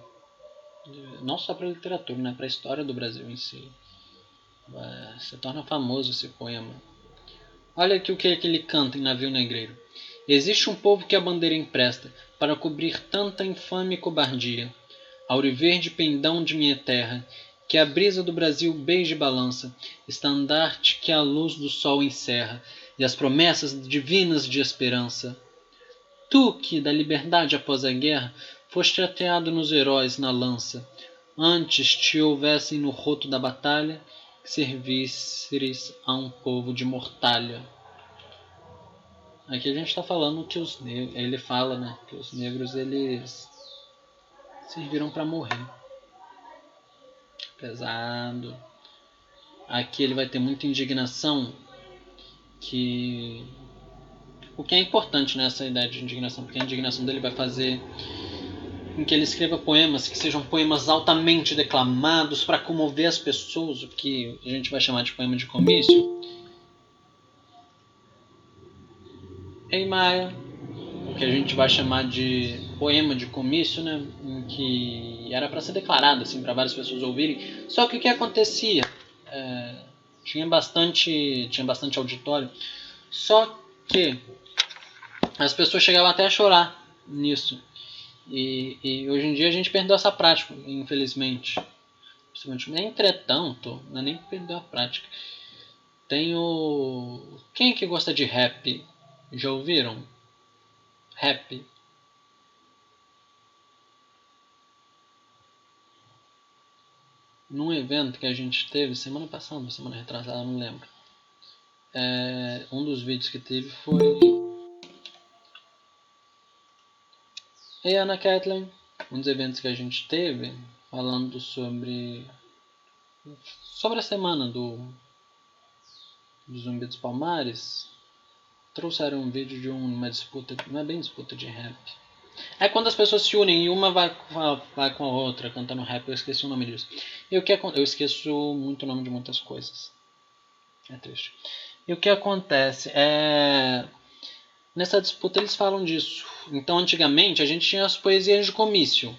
Não só para a literatura, né? Para a história do Brasil em si. Se torna famoso esse poema. Olha aqui o que ele canta em Navio Negreiro. Existe um povo que a bandeira empresta para cobrir tanta infame cobardia. Auriverde pendão de minha terra, que a brisa do Brasil beije e balança, estandarte que a luz do sol encerra, e as promessas divinas de esperança. Tu que, da liberdade após a guerra, foste ateado nos heróis na lança, antes te houvessem no roto da batalha, servisseres a um povo de mortalha. Aqui a gente está falando que ele fala, né, que os negros eles serviram para morrer. Pesado. Aqui ele vai ter muita indignação, o que é importante nessa ideia de indignação, porque a indignação dele vai fazer com que ele escreva poemas que sejam poemas altamente declamados para comover as pessoas, o que a gente vai chamar de poema de comício. Ei Maia, o que a gente vai chamar de poema de comício, né, em que era para ser declarado assim para várias pessoas ouvirem. Só que o que acontecia? Tinha bastante auditório, só que as pessoas chegavam até a chorar nisso. E hoje em dia a gente perdeu essa prática, infelizmente. Entretanto, não é nem perdeu a prática. Tem o... Quem é que gosta de rap? Já ouviram? Rap. Num evento que a gente teve semana passada, semana retrasada, não lembro. Um dos vídeos que teve foi... Ei, Ana Kathleen. Um dos eventos que a gente teve falando sobre a semana do Zumbi dos Palmares, trouxeram um vídeo de uma disputa, não é bem disputa de rap. É quando as pessoas se unem e uma vai com a outra cantando rap, eu esqueci o nome disso. E o que eu esqueço muito o nome de muitas coisas. É triste. E o que acontece é... Nessa disputa eles falam disso. Então antigamente a gente tinha as poesias de comício,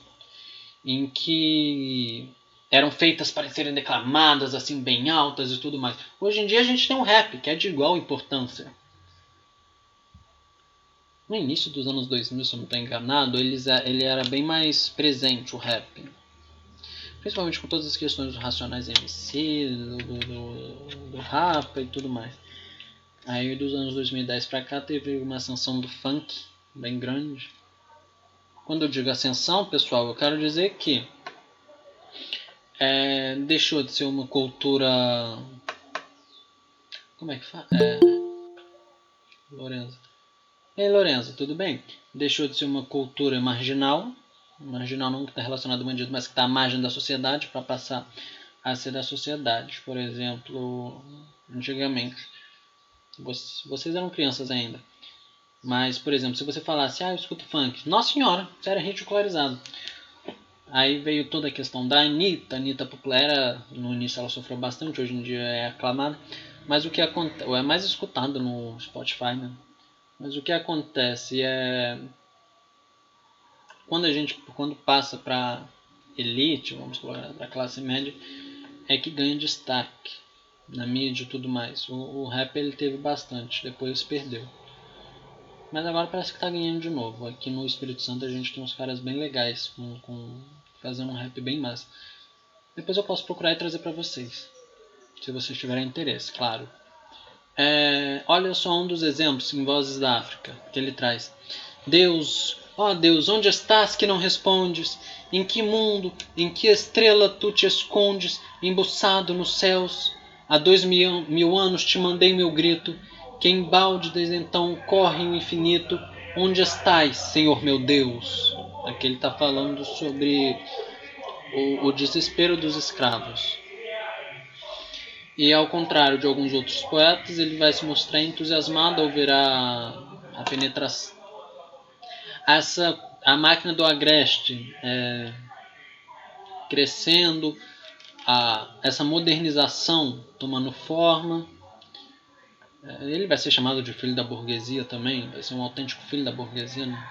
em que eram feitas para serem declamadas assim bem altas e tudo mais. Hoje em dia a gente tem um rap, que é de igual importância. No início dos anos 2000, se eu não estou enganado, ele era bem mais presente, o rap. Principalmente com todas as questões dos Racionais MC, do rap e tudo mais. Aí dos anos 2010 para cá teve uma ascensão do funk bem grande. Quando eu digo ascensão, pessoal, eu quero dizer que deixou de ser uma cultura... Como é que fala? Lorenzo. Ei, Lorenzo, tudo bem? Deixou de ser uma cultura marginal não que está relacionado ao bandido, mas que está à margem da sociedade para passar a ser da sociedade. Por exemplo, antigamente, vocês eram crianças ainda, mas, por exemplo, se você falasse, eu escuto funk, nossa senhora, você era ridicularizado. Aí veio toda a questão da Anitta. A Anitta popular, no início ela sofreu bastante, hoje em dia é aclamada, mas o que acontece, é mais escutado no Spotify, né? Mas o que acontece é quando passa para elite, vamos colocar para classe média, é que ganha destaque na mídia e tudo mais. O rap ele teve bastante, depois perdeu. Mas agora parece que está ganhando de novo. Aqui no Espírito Santo a gente tem uns caras bem legais fazendo um rap bem massa. Depois eu posso procurar e trazer para vocês, se vocês tiverem interesse, claro. Olha só um dos exemplos em Vozes da África que ele traz. Deus, ó Deus, onde estás que não respondes? Em que mundo, em que estrela tu te escondes, embuçado nos céus? Há 2000 anos te mandei meu grito, que embalde desde então corre o infinito. Onde estás, Senhor meu Deus? Aqui ele está falando sobre o desespero dos escravos. E ao contrário de alguns outros poetas, ele vai se mostrar entusiasmado ao ver a penetração. A máquina do agreste crescendo, essa modernização tomando forma. Ele vai ser chamado de filho da burguesia também, vai ser um autêntico filho da burguesia, né?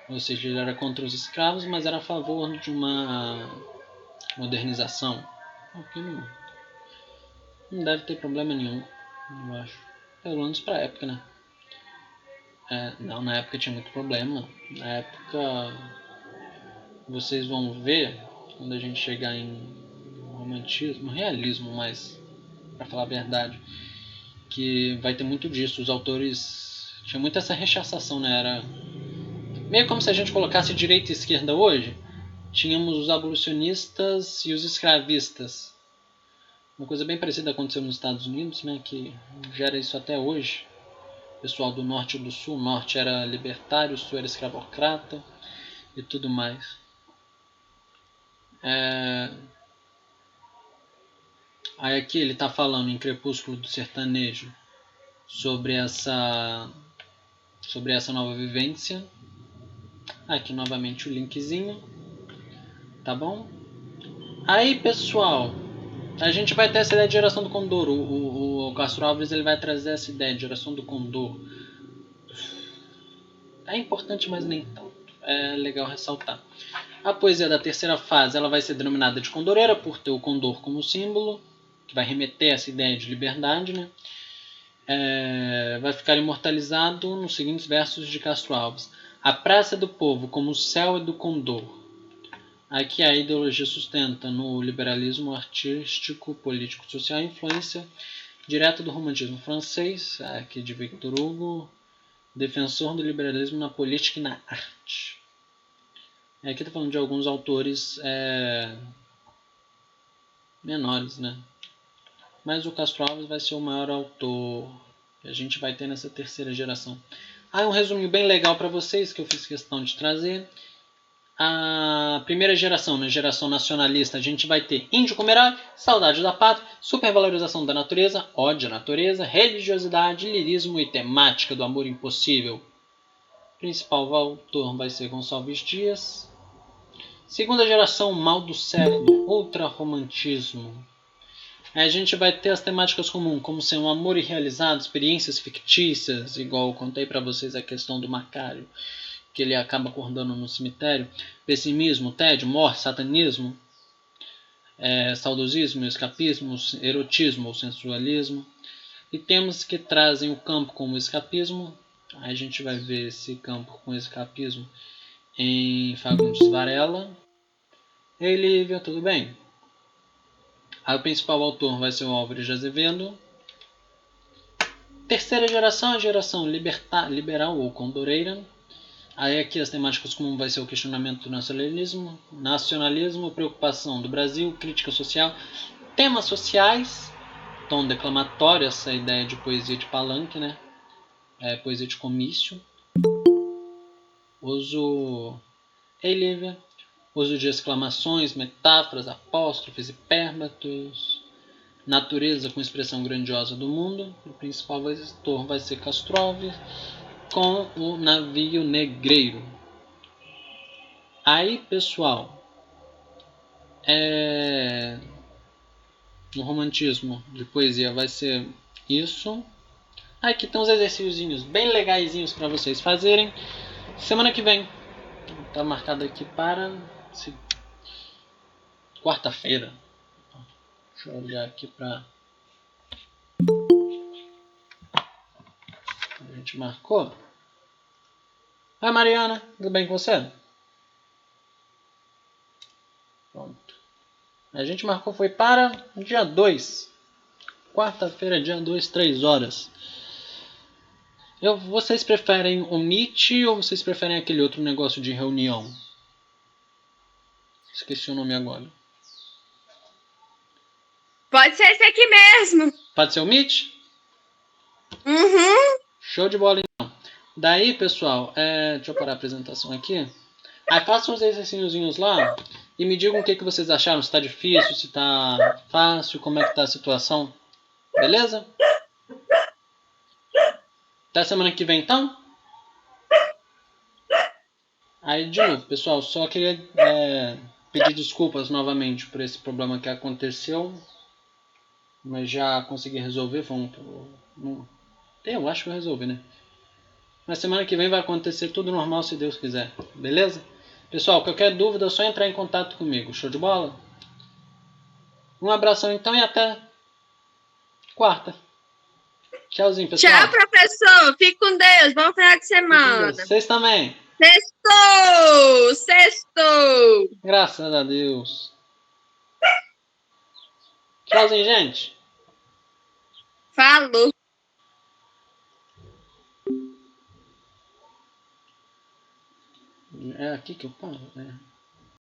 Ou seja, ele era contra os escravos, mas era a favor de uma modernização. O que não deve ter problema nenhum, eu acho. Pelo menos pra época, né? Não, na época tinha muito problema. Na época, vocês vão ver, quando a gente chegar em romantismo, realismo, mas pra falar a verdade, que vai ter muito disso. Os autores tinha muito essa rechaçação, né? Era meio como se a gente colocasse direita e esquerda hoje. Tínhamos os abolicionistas e os escravistas. Uma coisa bem parecida aconteceu nos Estados Unidos, né? Que gera isso até hoje. O pessoal do norte e do sul. O norte era libertário, o sul era escravocrata e tudo mais. Aí aqui ele está falando em Crepúsculo do Sertanejo sobre essa nova vivência. Aqui novamente o linkzinho, tá bom? Aí, pessoal, a gente vai ter essa ideia de geração do condor. O Castro Alves ele vai trazer essa ideia de geração do condor. É importante, mas nem tanto. É legal ressaltar. A poesia da terceira fase ela vai ser denominada de condoreira por ter o condor como símbolo, que vai remeter a essa ideia de liberdade, né? Vai ficar imortalizado nos seguintes versos de Castro Alves. A praça do povo como o céu é do condor. Aqui a ideologia sustenta no liberalismo artístico, político, social a influência direta do romantismo francês, aqui de Victor Hugo, defensor do liberalismo na política e na arte. Aqui está falando de alguns autores menores, né? Mas o Castro Alves vai ser o maior autor que a gente vai ter nessa terceira geração. Um resuminho bem legal para vocês que eu fiz questão de trazer. A primeira geração, na geração nacionalista, a gente vai ter índio como herói, saudade da pátria, supervalorização da natureza, ódio à natureza, religiosidade, lirismo e temática do amor impossível. O principal autor vai ser Gonçalves Dias. Segunda geração, mal do século, ultrarromantismo. A gente vai ter as temáticas comuns, como ser um amor irrealizado, experiências fictícias, igual eu contei para vocês a questão do Macário, que ele acaba acordando no cemitério, pessimismo, tédio, morte, satanismo, saudosismo, escapismo, erotismo ou sensualismo. E temas que trazem o campo como escapismo. A gente vai ver esse campo com escapismo em Fagundes Varela. Ei, Lívia, tudo bem? Aí o principal autor vai ser o Álvares de Azevedo. Terceira geração, a geração liberal ou condoreira. Aí aqui as temáticas comuns vai ser o questionamento do nacionalismo, preocupação do Brasil, crítica social, temas sociais, tom declamatório, essa ideia de poesia de palanque, né? Poesia de comício. Uso de exclamações, metáforas, apóstrofes, hipérbatos, natureza com expressão grandiosa do mundo. O principal autor vai ser Castro Alves com o navio negreiro. Aí, pessoal, no romantismo de poesia vai ser isso. Aqui estão os exercícios bem legaisinhos para vocês fazerem. Semana que vem está marcado aqui para quarta-feira. Deixa eu olhar aqui para a gente marcou. Oi, Mariana, tudo bem com você? Pronto. A gente marcou foi para dia 2. Quarta-feira, dia 2, 3 horas. Vocês preferem o Meet ou vocês preferem aquele outro negócio de reunião? Esqueci o nome agora. Pode ser esse aqui mesmo. Pode ser o Meet? Uhum. Show de bola então. Daí, pessoal, deixa eu parar a apresentação aqui. Aí façam os exercíciozinhos lá e me digam o que vocês acharam, se tá difícil, se tá fácil, como é que tá a situação. Beleza? Até semana que vem então? Aí de novo, pessoal, só queria pedir desculpas novamente por esse problema que aconteceu. Mas já consegui resolver, eu acho que eu resolvi, né? Na semana que vem vai acontecer tudo normal se Deus quiser, beleza? Pessoal, qualquer dúvida é só entrar em contato comigo, show de bola? Um abração então e até quarta. Tchauzinho, pessoal. Tchau, professor. Fique com Deus. Bom final de semana. Vocês também. Sextou! Sextou! Graças a Deus. Tchauzinho, gente. Falou. É aqui que eu paro?